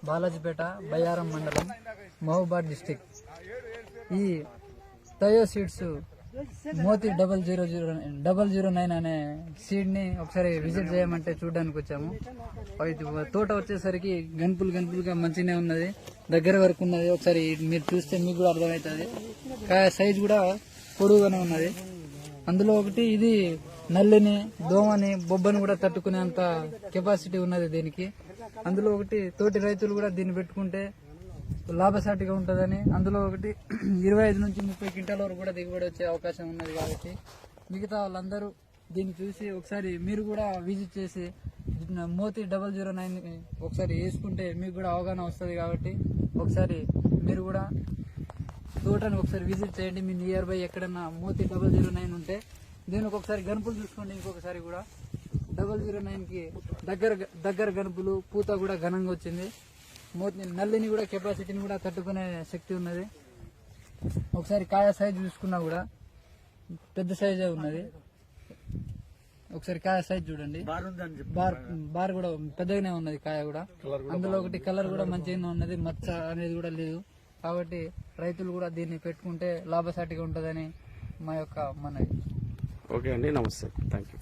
బాలాజీపేట, బయ్యారం మండలం, మహబూబాద్ డిస్టిక్. ఈ తయో సీడ్స్ మోతి 0009 అనే సీడ్ ని ఒకసారి విజిట్ చేయమంటే చూడడానికి వచ్చాము. తోట వచ్చేసరికి గన్పులుగా మంచిగానే ఉన్నది, దగ్గర వరకు ఉన్నది. ఒకసారి మీరు చూస్తే మీకు కూడా అర్థమవుతుంది. కాయ సైజ్ కూడా పొడుగుగానే ఉన్నది. అందులో ఒకటి ఇది నల్లిని, దోమని, బొబ్బని కూడా తట్టుకునేంత కెపాసిటీ ఉన్నది దీనికి. అందులో ఒకటి తోటి రైతులు కూడా దీన్ని పెట్టుకుంటే లాభసాటిగా ఉంటుందని, అందులో ఒకటి 25 నుంచి 30 క్వింటాల వరకు కూడా దిగుబడి వచ్చే అవకాశం ఉన్నది. కాబట్టి మిగతా వాళ్ళందరూ దీన్ని చూసి ఒకసారి మీరు కూడా విజిట్ చేసి మోతి 009 ఒకసారి వేసుకుంటే మీకు కూడా అవగాహన వస్తుంది. కాబట్టి ఒకసారి మీరు కూడా తోటను ఒకసారి విజిట్ చేయండి. మీ నియర్ బై ఎక్కడన్నా మోతి 009 ఉంటే దీనికి ఒకసారి గనుపులు చూసుకోండి. ఇంకొకసారి కూడా 009కి దగ్గర గనుపులు, పూత కూడా ఘనంగా వచ్చింది. నల్లిని కూడా కెపాసిటీని కూడా తట్టుకునే శక్తి ఉన్నది. ఒకసారి కాయ సైజ్ చూసుకున్నా కూడా పెద్ద సైజే ఉన్నది. ఒకసారి కాయ సైజ్ చూడండి, బార్ కూడా పెద్దగానే ఉన్నది కాయ కూడా. అందులో ఒకటి కలర్ కూడా మంచిగానే ఉన్నది, మచ్చ అనేది కూడా లేదు. కాబట్టి రైతులు కూడా దీన్ని పెట్టుకుంటే లాభసాటిగా ఉంటుందని మా యొక్క మనవి. ఓకే అండి, నమస్తే, థ్యాంక్ యూ.